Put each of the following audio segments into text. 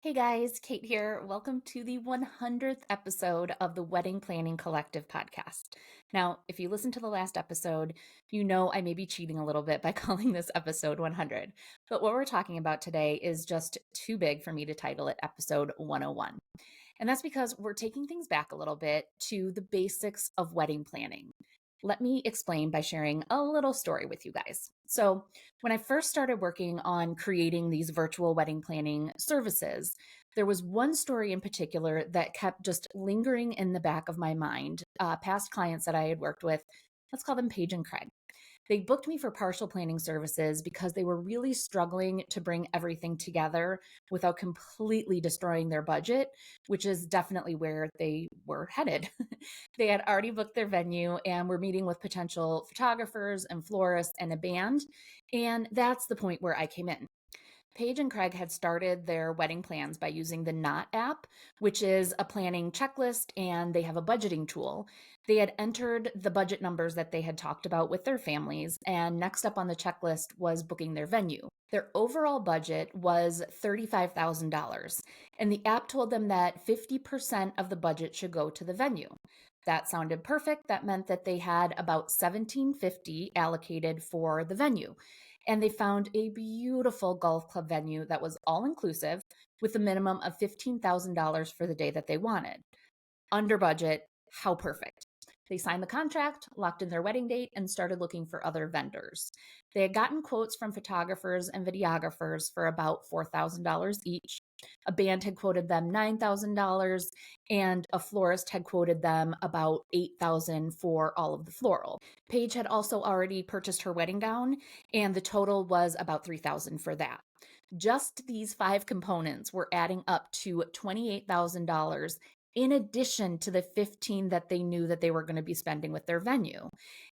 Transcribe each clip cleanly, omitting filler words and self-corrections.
Hey guys, Kate here. Welcome to the 100th episode of the Wedding Planning Collective podcast. Now, if you listened to the last episode, you know I may be cheating a little bit by calling this episode 100. But what we're talking about today is just too big for me to title it episode 101. And that's because we're taking things back a little bit to the basics of wedding planning. Let me explain by sharing a little story with you guys. So, when I first started working on creating these virtual wedding planning services, there was one story in particular that kept just lingering in the back of my mind. Past clients that I had worked with, let's call them Paige and Craig. They booked me for partial planning services because they were really struggling to bring everything together without completely destroying their budget, which is definitely where they were headed. They had already booked their venue and were meeting with potential photographers and florists and a band. And that's the point where I came in. Paige and Craig had started their wedding plans by using the Knot app, which is a planning checklist, and they have a budgeting tool. They had entered the budget numbers that they had talked about with their families, and next up on the checklist was booking their venue. Their overall budget was $35,000, and the app told them that 50% of the budget should go to the venue. That sounded perfect. That meant that they had about $1,750 allocated for the venue, and they found a beautiful golf club venue that was all inclusive with a minimum of $15,000 for the day that they wanted. Under budget, how perfect. They signed the contract, locked in their wedding date, and started looking for other vendors. They had gotten quotes from photographers and videographers for about $4,000 each. A band had quoted them $9,000, and a florist had quoted them about $8,000 for all of the floral. Paige had also already purchased her wedding gown, and the total was about $3,000 for that. Just these five components were adding up to $28,000 in addition to the 15 that they knew that they were going to be spending with their venue.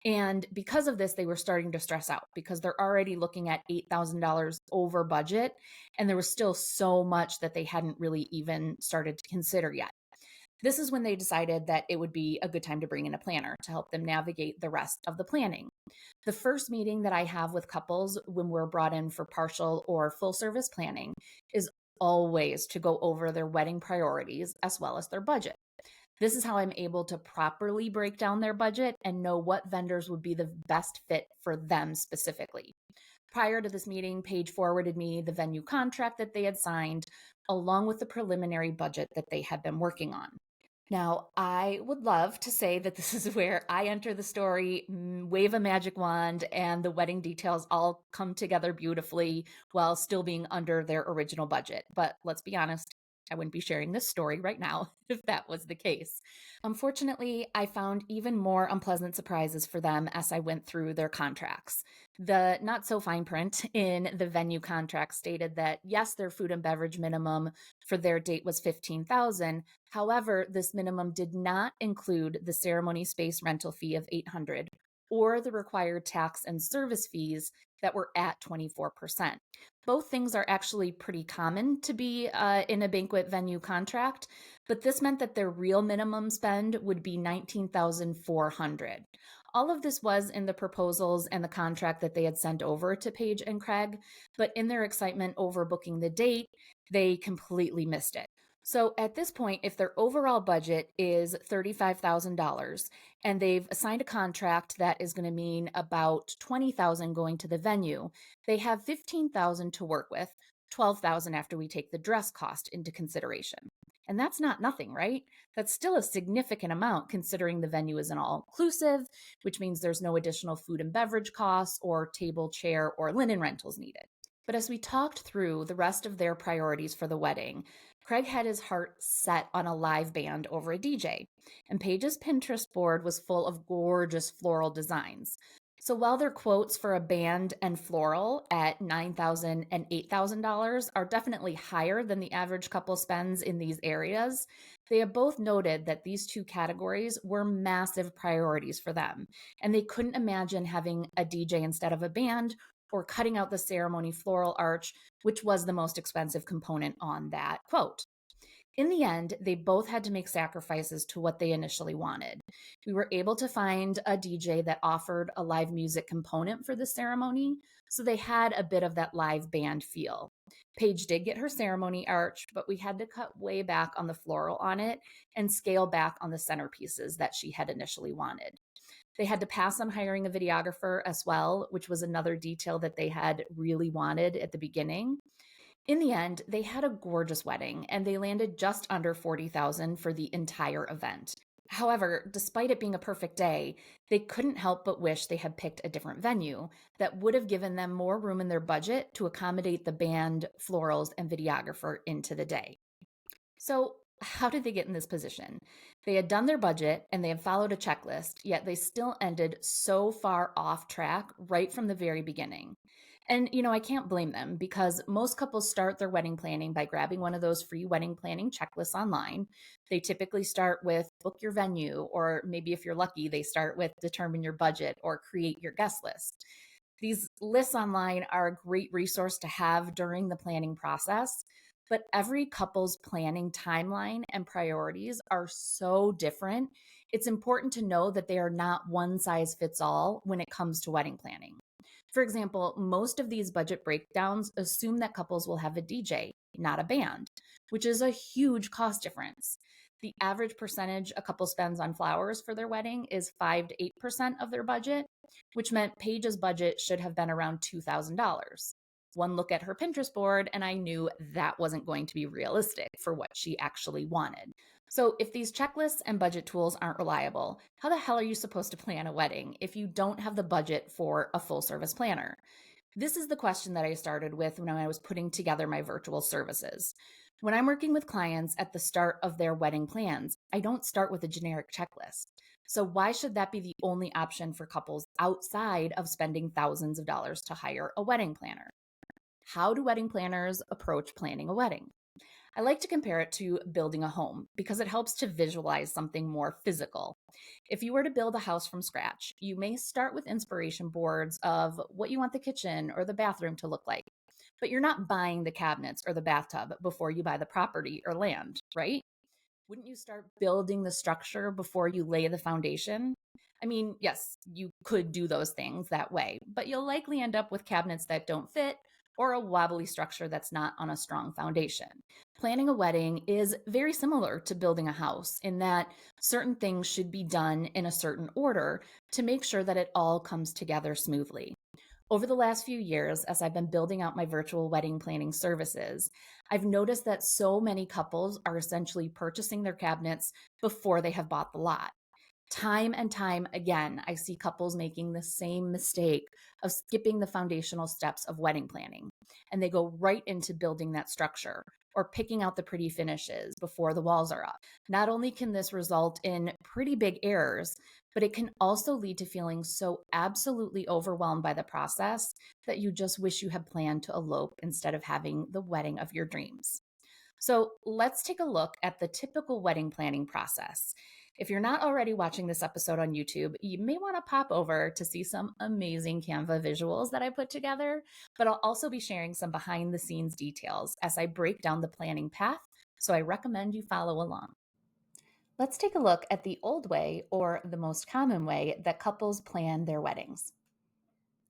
And because of this, they were starting to stress out because they're already looking at $8,000 over budget, and there was still so much that they hadn't really even started to consider yet. This is when they decided that it would be a good time to bring in a planner to help them navigate the rest of the planning. The first meeting that I have with couples when we're brought in for partial or full service planning is always to go over their wedding priorities as well as their budget. This is how I'm able to properly break down their budget and know what vendors would be the best fit for them specifically. Prior to this meeting, Paige forwarded me the venue contract that they had signed, along with the preliminary budget that they had been working on. Now, I would love to say that this is where I enter the story, wave a magic wand, and the wedding details all come together beautifully while still being under their original budget. But let's be honest, I wouldn't be sharing this story right now if that was the case. Unfortunately, I found even more unpleasant surprises for them as I went through their contracts. The not so fine print in the venue contract stated that yes, their food and beverage minimum for their date was 15,000. However, this minimum did not include the ceremony space rental fee of 800 or the required tax and service fees that were at 24%. Both things are actually pretty common to be in a banquet venue contract, but this meant that their real minimum spend would be 19,400. All of this was in the proposals and the contract that they had sent over to Paige and Craig, but in their excitement over booking the date, they completely missed it. So at this point, if their overall budget is $35,000 and they've signed a contract that is going to mean about $20,000 going to the venue, they have $15,000 to work with, $12,000 after we take the dress cost into consideration. And that's not nothing, right? That's still a significant amount considering the venue is an all-inclusive, which means there's no additional food and beverage costs or table, chair, or linen rentals needed. But as we talked through the rest of their priorities for the wedding, Craig had his heart set on a live band over a DJ, and Paige's Pinterest board was full of gorgeous floral designs. So while their quotes for a band and floral at $9,000 and $8,000 are definitely higher than the average couple spends in these areas, they have both noted that these two categories were massive priorities for them, and they couldn't imagine having a DJ instead of a band or cutting out the ceremony floral arch, which was the most expensive component on that quote. In the end, they both had to make sacrifices to what they initially wanted. We were able to find a DJ that offered a live music component for the ceremony, so they had a bit of that live band feel. Paige did get her ceremony arched, but we had to cut way back on the floral on it and scale back on the centerpieces that she had initially wanted. They had to pass on hiring a videographer as well, which was another detail that they had really wanted at the beginning. In the end, they had a gorgeous wedding and they landed just under 40,000 for the entire event. However, despite it being a perfect day, they couldn't help but wish they had picked a different venue that would have given them more room in their budget to accommodate the band, florals, and videographer into the day. So, how did they get in this position? They had done their budget and they had followed a checklist, yet they still ended so far off track right from the very beginning. And, I can't blame them because most couples start their wedding planning by grabbing one of those free wedding planning checklists online. They typically start with book your venue, or maybe if you're lucky, they start with determine your budget or create your guest list. These lists online are a great resource to have during the planning process, but every couple's planning timeline and priorities are so different. It's important to know that they are not one size fits all when it comes to wedding planning. For example, most of these budget breakdowns assume that couples will have a DJ, not a band, which is a huge cost difference. The average percentage a couple spends on flowers for their wedding is 5 to 8% of their budget, which meant Paige's budget should have been around $2,000. One look at her Pinterest board, and I knew that wasn't going to be realistic for what she actually wanted. So, if these checklists and budget tools aren't reliable, how the hell are you supposed to plan a wedding if you don't have the budget for a full service planner? This is the question that I started with when I was putting together my virtual services. When I'm working with clients at the start of their wedding plans, I don't start with a generic checklist. So, why should that be the only option for couples outside of spending thousands of dollars to hire a wedding planner? How do wedding planners approach planning a wedding? I like to compare it to building a home because it helps to visualize something more physical. If you were to build a house from scratch, you may start with inspiration boards of what you want the kitchen or the bathroom to look like. But you're not buying the cabinets or the bathtub before you buy the property or land, right? Wouldn't you start building the structure before you lay the foundation? I mean, yes, you could do those things that way, but you'll likely end up with cabinets that don't fit or a wobbly structure that's not on a strong foundation. Planning a wedding is very similar to building a house in that certain things should be done in a certain order to make sure that it all comes together smoothly. Over the last few years, as I've been building out my virtual wedding planning services, I've noticed that so many couples are essentially purchasing their cabinets before they have bought the lot. Time and time again, I see couples making the same mistake of skipping the foundational steps of wedding planning, and they go right into building that structure or picking out the pretty finishes before the walls are up. Not only can this result in pretty big errors, but it can also lead to feeling so absolutely overwhelmed by the process that you just wish you had planned to elope instead of having the wedding of your dreams. So let's take a look at the typical wedding planning process. If you're not already watching this episode on YouTube, you may want to pop over to see some amazing Canva visuals that I put together, but I'll also be sharing some behind the scenes details as I break down the planning path, so I recommend you follow along. Let's take a look at the old way, or the most common way, that couples plan their weddings.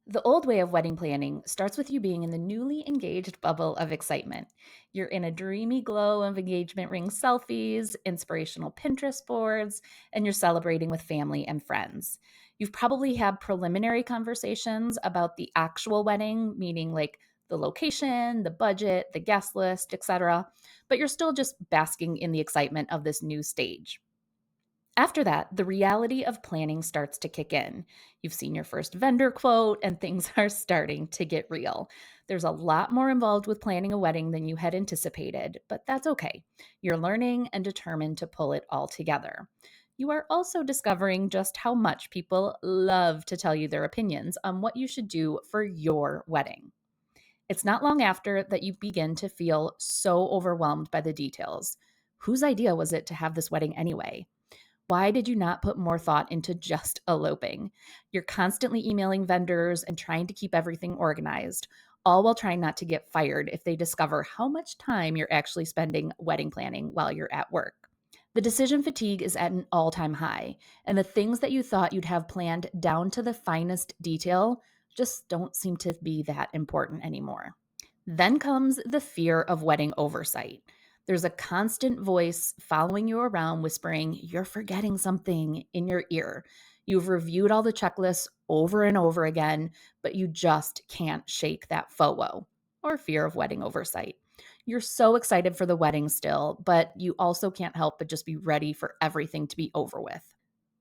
The old way of wedding planning starts with you being in the newly engaged bubble of excitement. You're in a dreamy glow of engagement ring selfies, inspirational Pinterest boards, and you're celebrating with family and friends. You've probably had preliminary conversations about the actual wedding, meaning like the location, the budget, the guest list, etc., but you're still just basking in the excitement of this new stage. After that, the reality of planning starts to kick in. You've seen your first vendor quote, and things are starting to get real. There's a lot more involved with planning a wedding than you had anticipated, but that's okay. You're learning and determined to pull it all together. You are also discovering just how much people love to tell you their opinions on what you should do for your wedding. It's not long after that you begin to feel so overwhelmed by the details. Whose idea was it to have this wedding anyway? Why did you not put more thought into just eloping? You're constantly emailing vendors and trying to keep everything organized, all while trying not to get fired if they discover how much time you're actually spending wedding planning while you're at work. The decision fatigue is at an all-time high, and the things that you thought you'd have planned down to the finest detail just don't seem to be that important anymore. Then comes the fear of wedding oversight. There's a constant voice following you around whispering, "You're forgetting something," in your ear. You've reviewed all the checklists over and over again, but you just can't shake that FOMO, or fear of wedding oversight. You're so excited for the wedding still, but you also can't help but just be ready for everything to be over with.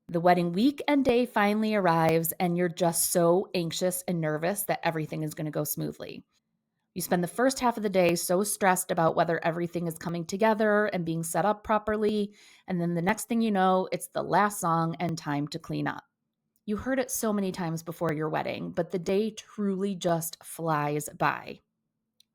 The wedding week and day finally arrives, and you're just so anxious and nervous that everything is going to go smoothly. You spend the first half of the day so stressed about whether everything is coming together and being set up properly, and then the next thing you know, it's the last song and time to clean up. You heard it so many times before your wedding, but the day truly just flies by.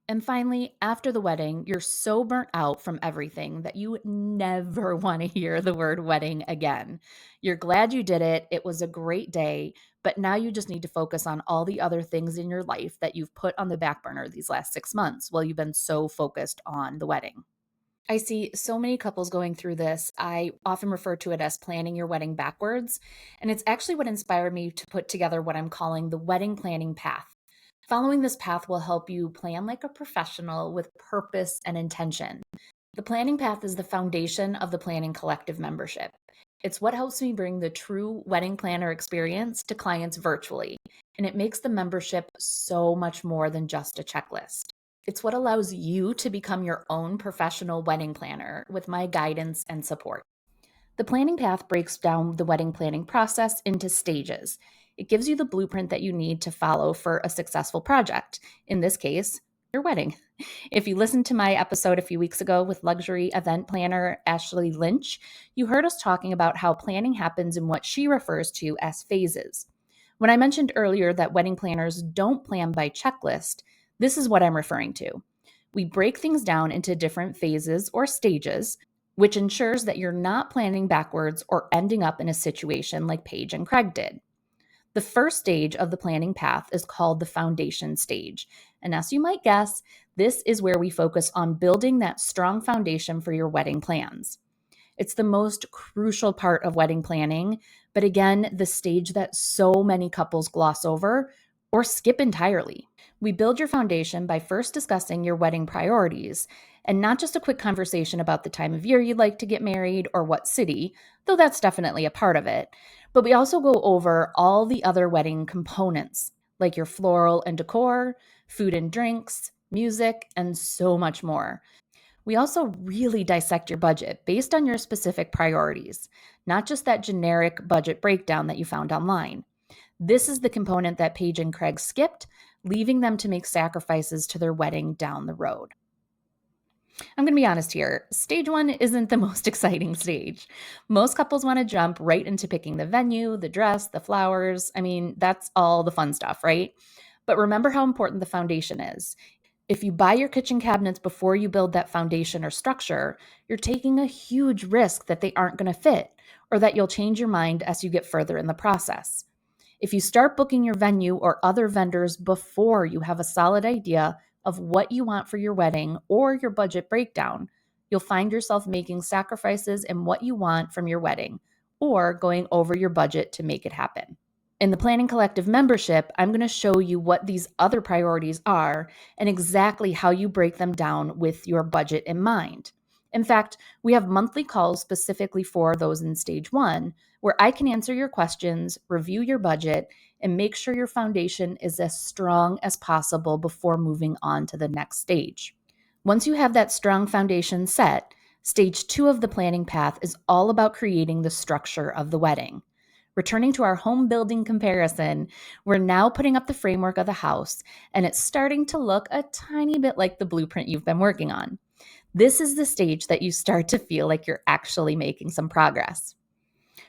And finally, after the wedding, you're so burnt out from everything that you never want to hear the word wedding again. You're glad you did it. It was a great day, but now you just need to focus on all the other things in your life that you've put on the back burner these last 6 months while you've been so focused on the wedding. I see so many couples going through this. I often refer to it as planning your wedding backwards. And it's actually what inspired me to put together what I'm calling the wedding planning path. Following this path will help you plan like a professional with purpose and intention. The planning path is the foundation of the Planning Collective membership. It's what helps me bring the true wedding planner experience to clients virtually, and it makes the membership so much more than just a checklist. It's what allows you to become your own professional wedding planner with my guidance and support. The planning path breaks down the wedding planning process into stages. It gives you the blueprint that you need to follow for a successful project. In this case, your wedding. If you listened to my episode a few weeks ago with luxury event planner Ashley Lynch, you heard us talking about how planning happens in what she refers to as phases. When I mentioned earlier that wedding planners don't plan by checklist, this is what I'm referring to. We break things down into different phases or stages, which ensures that you're not planning backwards or ending up in a situation like Paige and Craig did. The first stage of the planning path is called the foundation stage. And as you might guess, this is where we focus on building that strong foundation for your wedding plans. It's the most crucial part of wedding planning, but again, the stage that so many couples gloss over or skip entirely. We build your foundation by first discussing your wedding priorities, and not just a quick conversation about the time of year you'd like to get married or what city, though that's definitely a part of it. But we also go over all the other wedding components, like your floral and decor, food and drinks, music, and so much more. We also really dissect your budget based on your specific priorities, not just that generic budget breakdown that you found online. This is the component that Paige and Craig skipped, leaving them to make sacrifices to their wedding down the road. I'm going to be honest here. Stage one isn't the most exciting stage. Most couples want to jump right into picking the venue, the dress, the flowers. I mean, that's all the fun stuff, right? But remember how important the foundation is. If you buy your kitchen cabinets before you build that foundation or structure, you're taking a huge risk that they aren't going to fit or that you'll change your mind as you get further in the process. If you start booking your venue or other vendors before you have a solid idea of what you want for your wedding or your budget breakdown, you'll find yourself making sacrifices in what you want from your wedding or going over your budget to make it happen. In the Planning Collective membership, I'm going to show you what these other priorities are and exactly how you break them down with your budget in mind. In fact, we have monthly calls specifically for those in stage one, where I can answer your questions, review your budget, and make sure your foundation is as strong as possible before moving on to the next stage. Once you have that strong foundation set, stage two of the planning path is all about creating the structure of the wedding. Returning to our home building comparison, we're now putting up the framework of the house, and it's starting to look a tiny bit like the blueprint you've been working on. This is the stage that you start to feel like you're actually making some progress.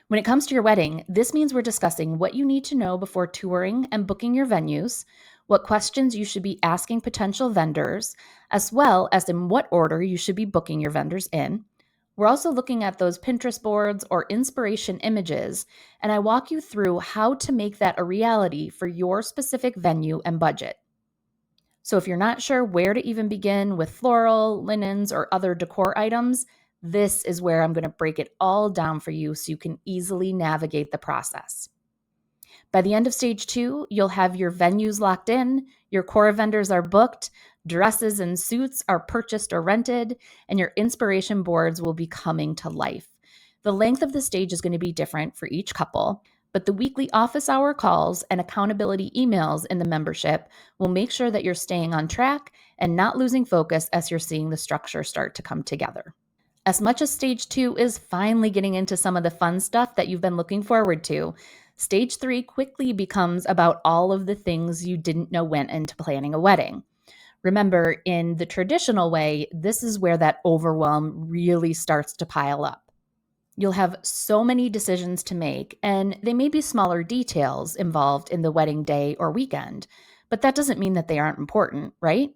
When it comes to your wedding, this means we're discussing what you need to know before touring and booking your venues, what questions you should be asking potential vendors, as well as in what order you should be booking your vendors in. We're also looking at those Pinterest boards or inspiration images, and I walk you through how to make that a reality for your specific venue and budget. So if you're not sure where to even begin with floral, linens, or other decor items, this is where I'm going to break it all down for you so you can easily navigate the process. By the end of stage 2, you'll have your venues locked in, your core vendors are booked, dresses and suits are purchased or rented, and your inspiration boards will be coming to life. The length of the stage is going to be different for each couple, but the weekly office hour calls and accountability emails in the membership will make sure that you're staying on track and not losing focus as you're seeing the structure start to come together. As much as stage 2 is finally getting into some of the fun stuff that you've been looking forward to, stage 3 quickly becomes about all of the things you didn't know went into planning a wedding. Remember, in the traditional way, this is where that overwhelm really starts to pile up. You'll have so many decisions to make, and they may be smaller details involved in the wedding day or weekend, but that doesn't mean that they aren't important, right?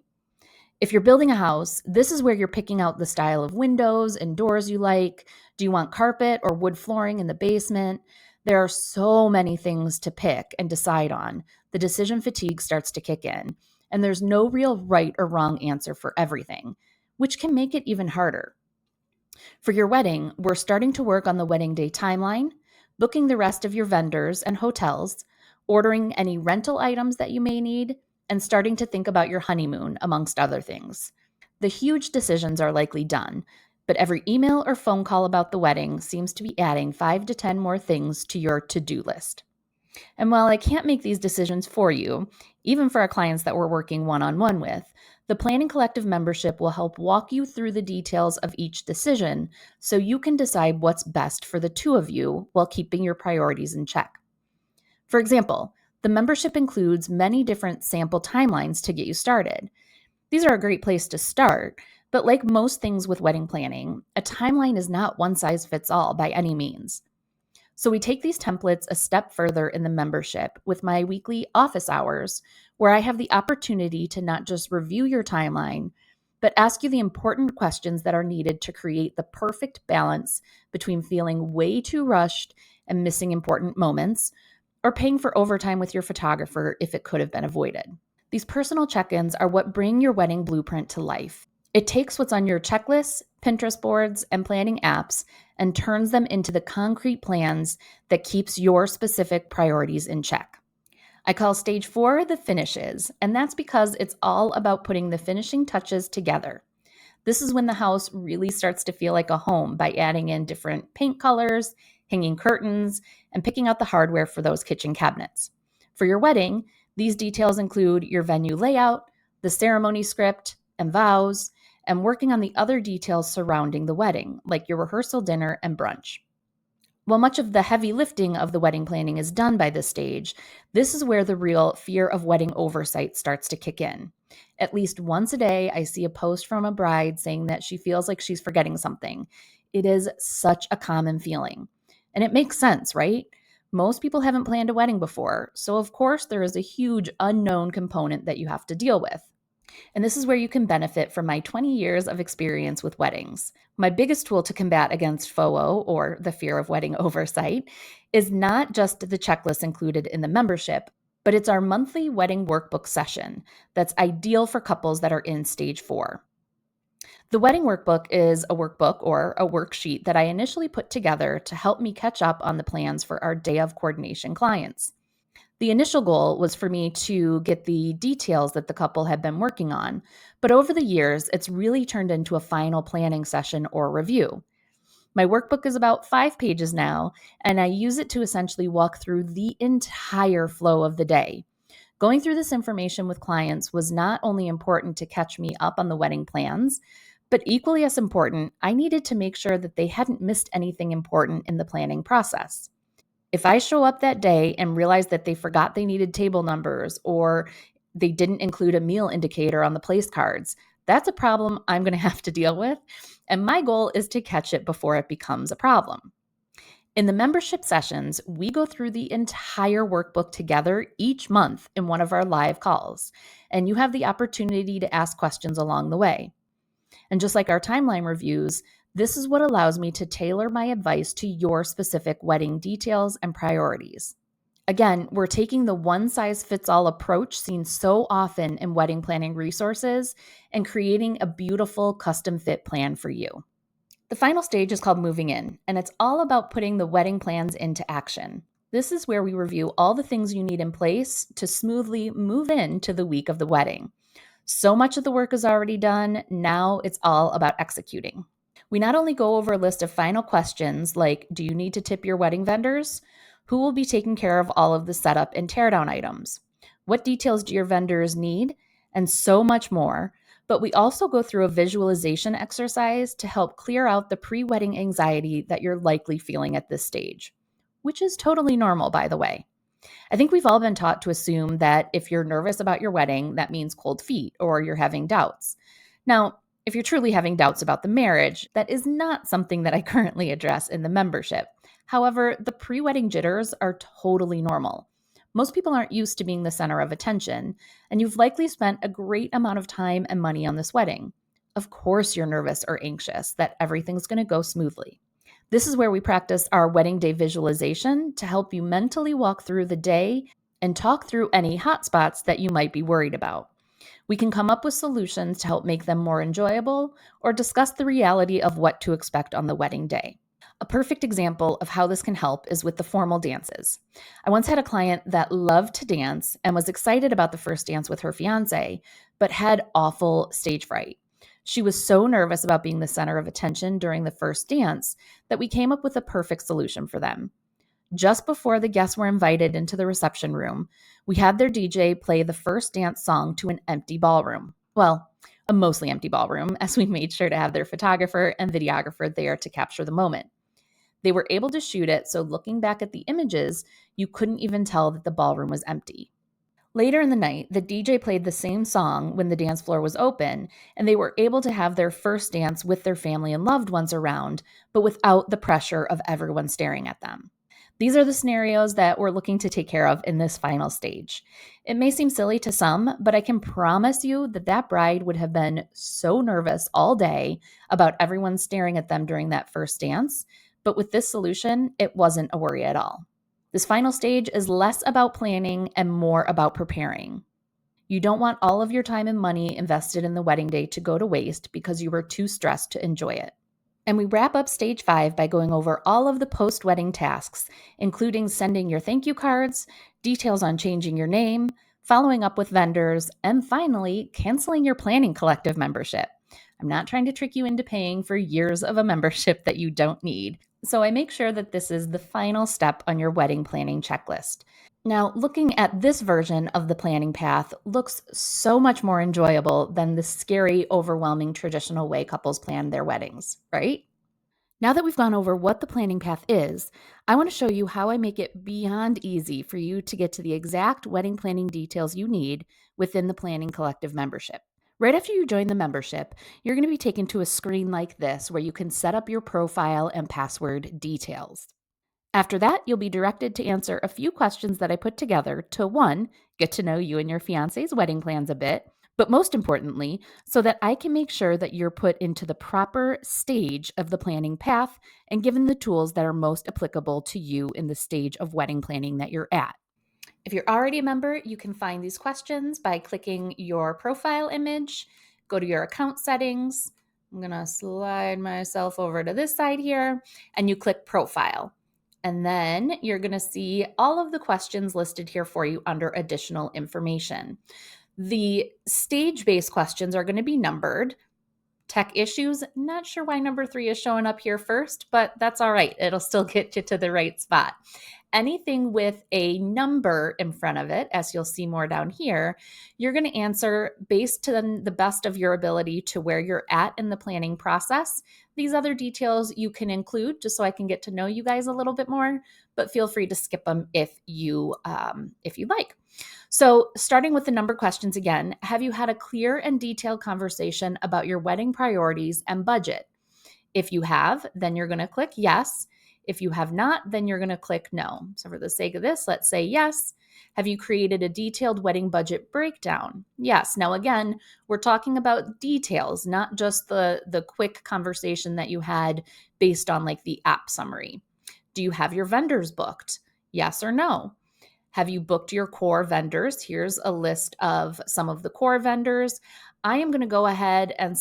If you're building a house, this is where you're picking out the style of windows and doors you like. Do you want carpet or wood flooring in the basement? There are so many things to pick and decide on. The decision fatigue starts to kick in, and there's no real right or wrong answer for everything, which can make it even harder. For your wedding, we're starting to work on the wedding day timeline, booking the rest of your vendors and hotels, ordering any rental items that you may need, and starting to think about your honeymoon, amongst other things. The huge decisions are likely done, but every email or phone call about the wedding seems to be adding 5 to 10 more things to your to-do list. And while I can't make these decisions for you, even for our clients that we're working one-on-one with, the Planning Collective membership will help walk you through the details of each decision so you can decide what's best for the two of you while keeping your priorities in check. For example, the membership includes many different sample timelines to get you started. These are a great place to start, but like most things with wedding planning, a timeline is not one size fits all by any means. So we take these templates a step further in the membership with my weekly office hours, where I have the opportunity to not just review your timeline, but ask you the important questions that are needed to create the perfect balance between feeling way too rushed and missing important moments, or paying for overtime with your photographer if it could have been avoided. These personal check-ins are what bring your wedding blueprint to life. It takes what's on your checklists, Pinterest boards, and planning apps and turns them into the concrete plans that keeps your specific priorities in check. I call stage 4 the finishes, and that's because it's all about putting the finishing touches together. This is when the house really starts to feel like a home by adding in different paint colors, hanging curtains, and picking out the hardware for those kitchen cabinets. For your wedding, these details include your venue layout, the ceremony script, and vows, and working on the other details surrounding the wedding, like your rehearsal dinner and brunch. While much of the heavy lifting of the wedding planning is done by this stage, this is where the real fear of wedding oversight starts to kick in. At least once a day, I see a post from a bride saying that she feels like she's forgetting something. It is such a common feeling. And it makes sense, right? Most people haven't planned a wedding before, so of course there is a huge unknown component that you have to deal with. And this is where you can benefit from my 20 years of experience with weddings. My biggest tool to combat against FOO, or the fear of wedding oversight, is not just the checklist included in the membership, but it's our monthly wedding workbook session that's ideal for couples that are in stage 4. The wedding workbook is a workbook or a worksheet that I initially put together to help me catch up on the plans for our day of coordination clients. The initial goal was for me to get the details that the couple had been working on, but over the years, it's really turned into a final planning session or review. My workbook is about 5 pages now, and I use it to essentially walk through the entire flow of the day. Going through this information with clients was not only important to catch me up on the wedding plans, but equally as important, I needed to make sure that they hadn't missed anything important in the planning process. If I show up that day and realize that they forgot they needed table numbers or they didn't include a meal indicator on the place cards, that's a problem I'm going to have to deal with. And my goal is to catch it before it becomes a problem. In the membership sessions, we go through the entire workbook together each month in one of our live calls, and you have the opportunity to ask questions along the way. And just like our timeline reviews, this is what allows me to tailor my advice to your specific wedding details and priorities. Again, we're taking the one-size-fits-all approach seen so often in wedding planning resources and creating a beautiful custom-fit plan for you. The final stage is called moving in, and it's all about putting the wedding plans into action. This is where we review all the things you need in place to smoothly move in to the week of the wedding. So much of the work is already done, now it's all about executing. We not only go over a list of final questions like, do you need to tip your wedding vendors? Who will be taking care of all of the setup and teardown items? What details do your vendors need? And so much more. But we also go through a visualization exercise to help clear out the pre-wedding anxiety that you're likely feeling at this stage, which is totally normal, by the way. I think we've all been taught to assume that if you're nervous about your wedding, that means cold feet or you're having doubts. Now, if you're truly having doubts about the marriage, that is not something that I currently address in the membership. However, the pre-wedding jitters are totally normal. Most people aren't used to being the center of attention, and you've likely spent a great amount of time and money on this wedding. Of course, you're nervous or anxious that everything's going to go smoothly. This is where we practice our wedding day visualization to help you mentally walk through the day and talk through any hot spots that you might be worried about. We can come up with solutions to help make them more enjoyable or discuss the reality of what to expect on the wedding day. A perfect example of how this can help is with the formal dances. I once had a client that loved to dance and was excited about the first dance with her fiance, but had awful stage fright. She was so nervous about being the center of attention during the first dance that we came up with a perfect solution for them. Just before the guests were invited into the reception room, we had their DJ play the first dance song to an empty ballroom. Well, a mostly empty ballroom, as we made sure to have their photographer and videographer there to capture the moment. They were able to shoot it, so looking back at the images, you couldn't even tell that the ballroom was empty. Later in the night, the DJ played the same song when the dance floor was open, and they were able to have their first dance with their family and loved ones around, but without the pressure of everyone staring at them. These are the scenarios that we're looking to take care of in this final stage. It may seem silly to some, but I can promise you that that bride would have been so nervous all day about everyone staring at them during that first dance. But with this solution, it wasn't a worry at all. This final stage is less about planning and more about preparing. You don't want all of your time and money invested in the wedding day to go to waste because you were too stressed to enjoy it. And we wrap up stage 5 by going over all of the post-wedding tasks, including sending your thank you cards, details on changing your name, following up with vendors, and finally, canceling your planning collective membership. I'm not trying to trick you into paying for years of a membership that you don't need. So I make sure that this is the final step on your wedding planning checklist. Now, looking at this version of the planning path looks so much more enjoyable than the scary, overwhelming traditional way couples plan their weddings, right? Now that we've gone over what the planning path is, I want to show you how I make it beyond easy for you to get to the exact wedding planning details you need within the Planning Collective membership. Right after you join the membership, you're going to be taken to a screen like this where you can set up your profile and password details. After that, you'll be directed to answer a few questions that I put together to 1, get to know you and your fiance's wedding plans a bit, but most importantly, so that I can make sure that you're put into the proper stage of the planning path and given the tools that are most applicable to you in the stage of wedding planning that you're at. If you're already a member, you can find these questions by clicking your profile image, go to your account settings. I'm going to slide myself over to this side here, and you click profile. And then you're going to see all of the questions listed here for you under additional information. The stage-based questions are going to be numbered. Tech issues, not sure why number 3 is showing up here first, but that's all right. It'll still get you to the right spot. Anything with a number in front of it, as you'll see more down here, you're going to answer based to the best of your ability to where you're at in the planning process. These other details you can include just so I can get to know you guys a little bit more, but feel free to skip them if you'd like. So starting with the number questions again, have you had a clear and detailed conversation about your wedding priorities and budget? If you have, then you're going to click yes. If you have not, then you're going to click no. So for the sake of this, let's say yes. Have you created a detailed wedding budget breakdown? Yes. Now, again, we're talking about details, not just the quick conversation that you had based on like the app summary. Do you have your vendors booked? Yes or no? Have you booked your core vendors? Here's a list of some of the core vendors. I am going to go ahead and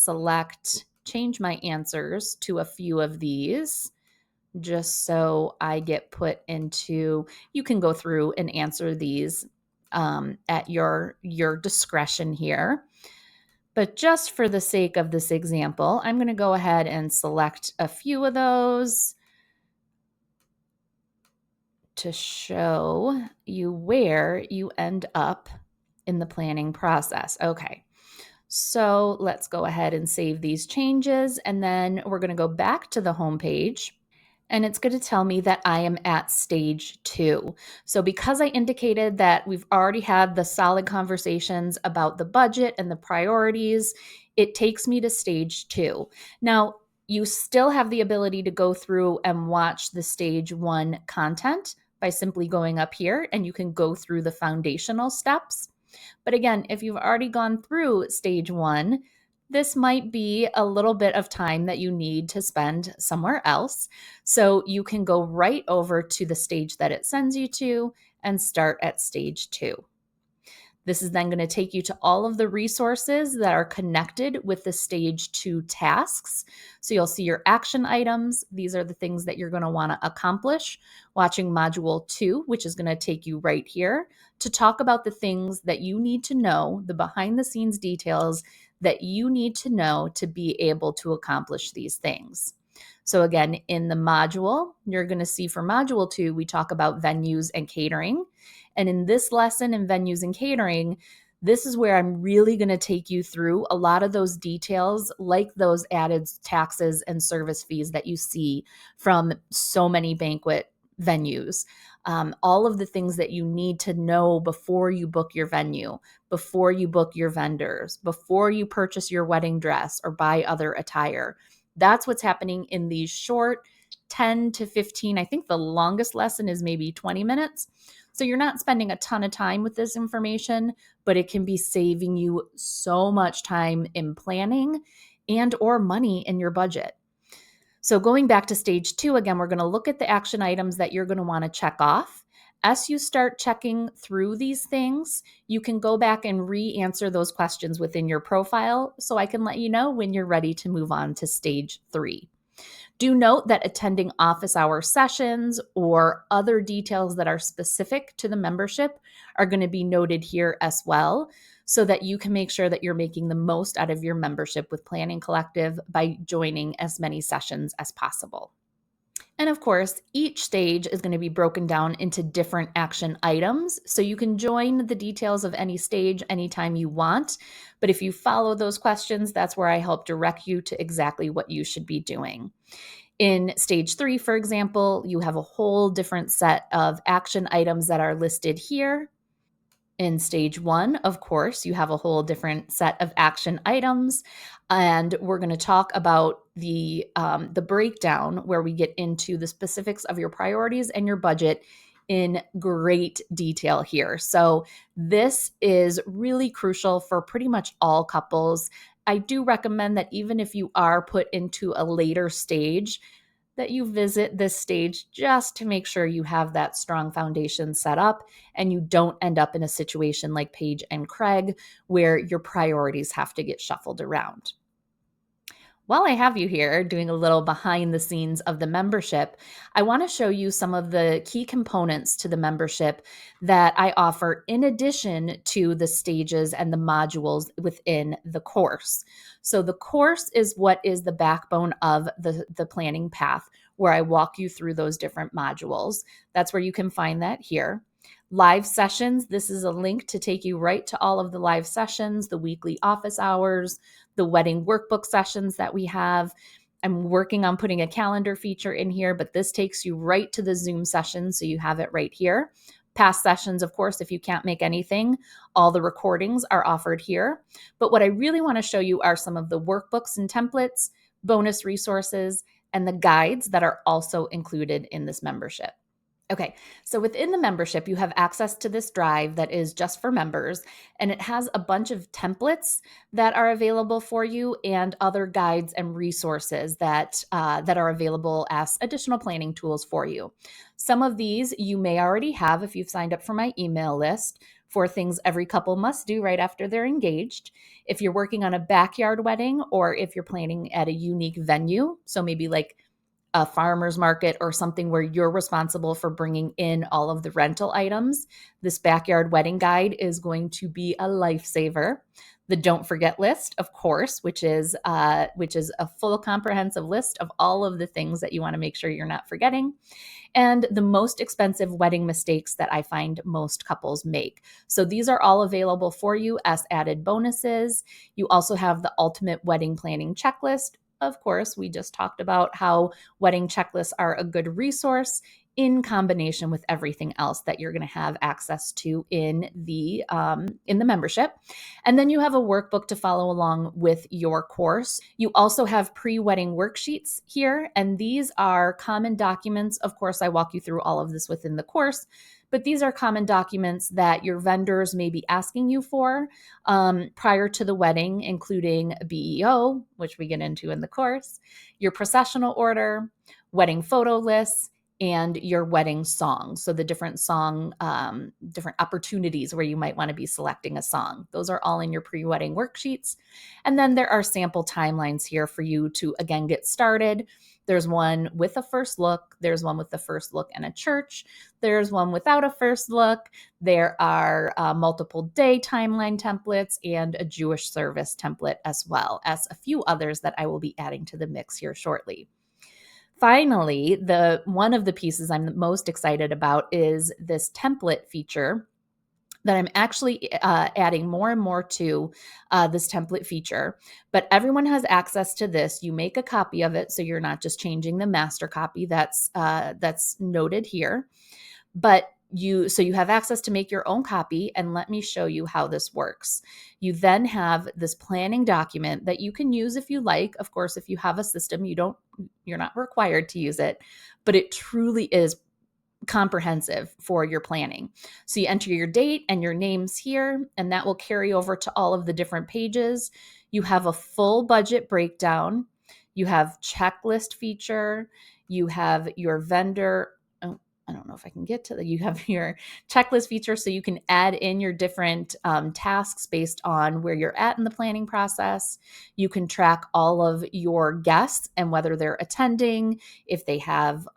change my answers to a few of these just so I get put into, you can go through and answer these at your discretion here. But just for the sake of this example, I'm going to go ahead and select a few of those to show you where you end up in the planning process. Okay, so let's go ahead and save these changes, and then we're going to go back to the home page. And it's going to tell me that I am at stage 2. So because I indicated that we've already had the solid conversations about the budget and the priorities, it takes me to stage 2. Now, you still have the ability to go through and watch the stage 1 content by simply going up here, and you can go through the foundational steps. But again, if you've already gone through stage 1, this might be a little bit of time that you need to spend somewhere else. So you can go right over to the stage that it sends you to and start at stage 2. This is then going to take you to all of the resources that are connected with the stage 2 tasks. So you'll see your action items. These are the things that you're going to want to accomplish. Watching module 2, which is going to take you right here to talk about the things that you need to know, the behind the scenes details that you need to know to be able to accomplish these things. So again, in the module, you're going to see for module 2, we talk about venues and catering. And in this lesson in venues and catering, this is where I'm really going to take you through a lot of those details, like those added taxes and service fees that you see from so many banquet venues. All of the things that you need to know before you book your venue, before you book your vendors, before you purchase your wedding dress or buy other attire. That's what's happening in these short 10 to 15. I think the longest lesson is maybe 20 minutes. So you're not spending a ton of time with this information, but it can be saving you so much time in planning and or money in your budget. So going back to stage 2, again, we're going to look at the action items that you're going to want to check off. As you start checking through these things, you can go back and re-answer those questions within your profile so I can let you know when you're ready to move on to stage 3. Do note that attending office hour sessions or other details that are specific to the membership are going to be noted here as well, so that you can make sure that you're making the most out of your membership with Planning Collective by joining as many sessions as possible. And of course, each stage is going to be broken down into different action items. So you can join the details of any stage anytime you want. But if you follow those questions, that's where I help direct you to exactly what you should be doing. In stage 3, for example, you have a whole different set of action items that are listed here. In stage 1, of course, you have a whole different set of action items, and we're going to talk about the breakdown where we get into the specifics of your priorities and your budget in great detail here. So this is really crucial for pretty much all couples. I do recommend that even if you are put into a later stage, that you visit this stage just to make sure you have that strong foundation set up and you don't end up in a situation like Paige and Craig where your priorities have to get shuffled around. While I have you here doing a little behind the scenes of the membership, I want to show you some of the key components to the membership that I offer in addition to the stages and the modules within the course. So the course is what is the backbone of the planning path, where I walk you through those different modules. That's where you can find that here. Live sessions, this is a link to take you right to all of the live sessions, the weekly office hours, the wedding workbook sessions that we have. I'm working on putting a calendar feature in here, but this takes you right to the Zoom session, so you have it right here. Past sessions, of course, if you can't make anything, all the recordings are offered here. But what I really want to show you are some of the workbooks and templates, bonus resources, and the guides that are also included in this membership. Okay, so within the membership, you have access to this drive that is just for members, and it has a bunch of templates that are available for you, and other guides and resources that are available as additional planning tools for you. Some of these you may already have if you've signed up for my email list for things every couple must do right after they're engaged. If you're working on a backyard wedding, or if you're planning at a unique venue, so maybe like a farmer's market or something where you're responsible for bringing in all of the rental items, this backyard wedding guide is going to be a lifesaver. The don't forget list, of course, which is a full comprehensive list of all of the things that you want to make sure you're not forgetting, and the most expensive wedding mistakes that I find most couples make. So these are all available for you as added bonuses. You also have the ultimate wedding planning checklist. Of course, we just talked about how wedding checklists are a good resource in combination with everything else that you're going to have access to in the membership. And then you have a workbook to follow along with your course. You also have pre-wedding worksheets here, and these are common documents. Of course, I walk you through all of this within the course, but these are common documents that your vendors may be asking you for prior to the wedding, including a BEO, which we get into in the course, your processional order, wedding photo lists, and your wedding song. So the different opportunities where you might want to be selecting a song. Those are all in your pre-wedding worksheets. And then there are sample timelines here for you to, again, get started. There's one with a first look. There's one with the first look and a church. There's one without a first look. There are multiple day timeline templates and a Jewish service template, as well as a few others that I will be adding to the mix here shortly. Finally, one of the pieces I'm most excited about is this template feature that I'm actually adding more and more to this template feature. But everyone has access to this. You make a copy of it, so you're not just changing the master copy that's noted here. But you have access to make your own copy, and let me show you how this works. You then have this planning document that you can use if you like. Of course, if you have a system, you're not required to use it, but it truly is comprehensive for your planning. So you enter your date and your names here, and that will carry over to all of the different pages. You have a full budget breakdown. You have checklist feature. You have your vendor. Oh, I don't know if I can get to that. You have your checklist feature, so you can add in your different tasks based on where you're at in the planning process. You can track all of your guests and whether they're attending, if they have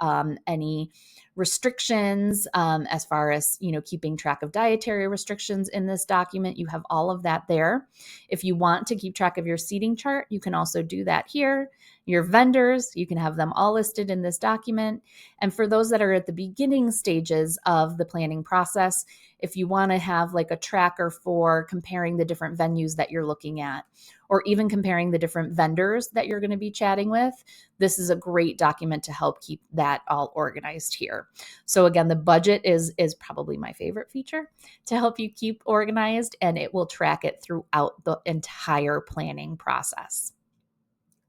any restrictions as far as keeping track of dietary restrictions in this document. You have all of that there. If you want to keep track of your seating chart, you can also do that here. Your vendors, you can have them all listed in this document. And for those that are at the beginning stages of the planning process, if you want to have like a tracker for comparing the different venues that you're looking at, or even comparing the different vendors that you're going to be chatting with, this is a great document to help keep that all organized here. So again, the budget is probably my favorite feature to help you keep organized, and it will track it throughout the entire planning process.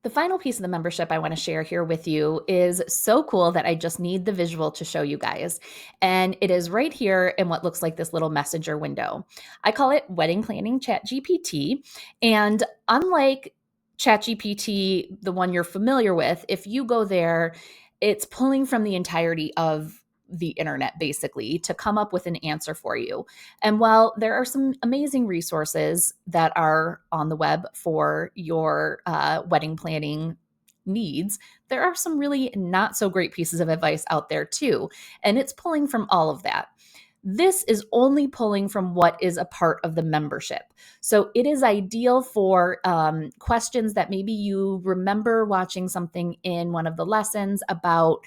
The final piece of the membership I want to share here with you is so cool that I just need the visual to show you guys. And it is right here in what looks like this little messenger window. I call it Wedding Planning ChatGPT. And unlike ChatGPT, the one you're familiar with, if you go there, it's pulling from the entirety of the internet basically to come up with an answer for you. And while there are some amazing resources that are on the web for your wedding planning needs, there are some really not so great pieces of advice out there too. And it's pulling from all of that. This is only pulling from what is a part of the membership. So it is ideal for questions that maybe you remember watching something in one of the lessons about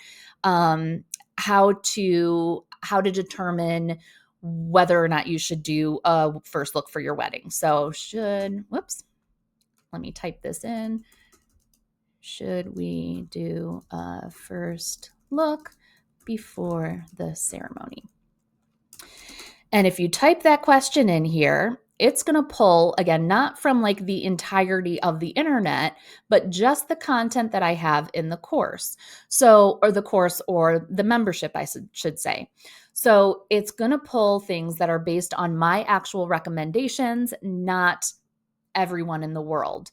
how to determine whether or not you should do a first look for your wedding. So let me type this in. Should we do a first look before the ceremony? And if you type that question in here, it's going to pull, again, not from like the entirety of the internet, but just the content that I have in the course. So, or the course or the membership, I should say. So it's going to pull things that are based on my actual recommendations, not everyone in the world.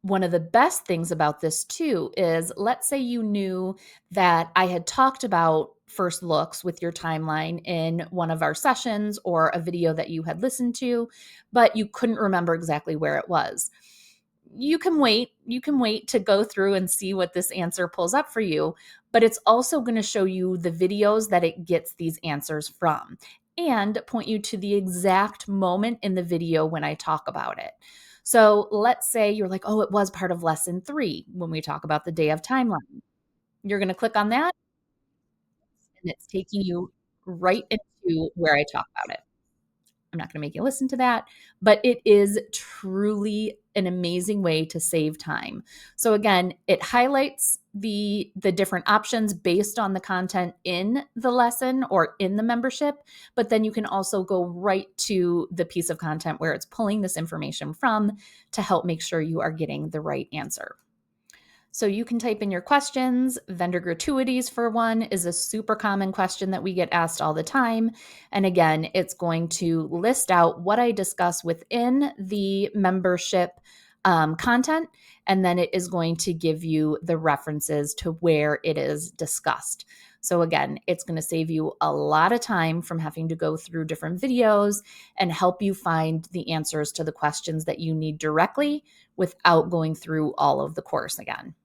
One of the best things about this too is, let's say you knew that I had talked about first looks with your timeline in one of our sessions or a video that you had listened to, but you couldn't remember exactly where it was. You can wait. You can wait to go through and see what this answer pulls up for you, but it's also going to show you the videos that it gets these answers from and point you to the exact moment in the video when I talk about it. So let's say you're like, oh, it was part of lesson 3 when we talk about the day of timeline. You're going to click on that and it's taking you right into where I talk about it. I'm not going to make you listen to that, but it is truly an amazing way to save time. So again, it highlights the different options based on the content in the lesson or in the membership, but then you can also go right to the piece of content where it's pulling this information from to help make sure you are getting the right answer. So you can type in your questions. Vendor gratuities, for one, is a super common question that we get asked all the time. And again, it's going to list out what I discuss within the membership content, and then it is going to give you the references to where it is discussed. So again, it's going to save you a lot of time from having to go through different videos and help you find the answers to the questions that you need directly without going through all of the course again.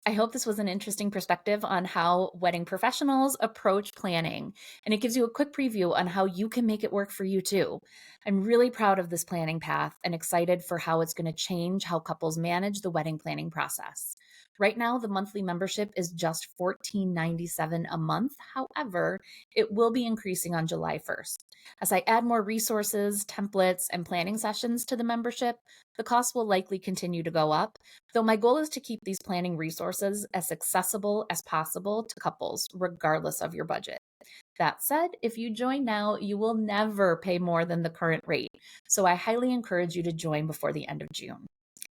I hope this was an interesting perspective on how wedding professionals approach planning, and it gives you a quick preview on how you can make it work for you too. I'm really proud of this planning path and excited for how it's going to change how couples manage the wedding planning process. Right now, the monthly membership is just $14.97 a month. However, it will be increasing on July 1st. As I add more resources, templates, and planning sessions to the membership, the cost will likely continue to go up, though my goal is to keep these planning resources as accessible as possible to couples, regardless of your budget. That said, if you join now, you will never pay more than the current rate, so I highly encourage you to join before the end of June.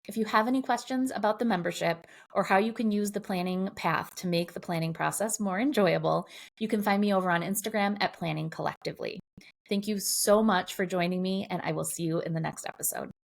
If you have any questions about the membership or how you can use the planning path to make the planning process more enjoyable, you can find me over on Instagram at Planning Collectively. Thank you so much for joining me, and I will see you in the next episode.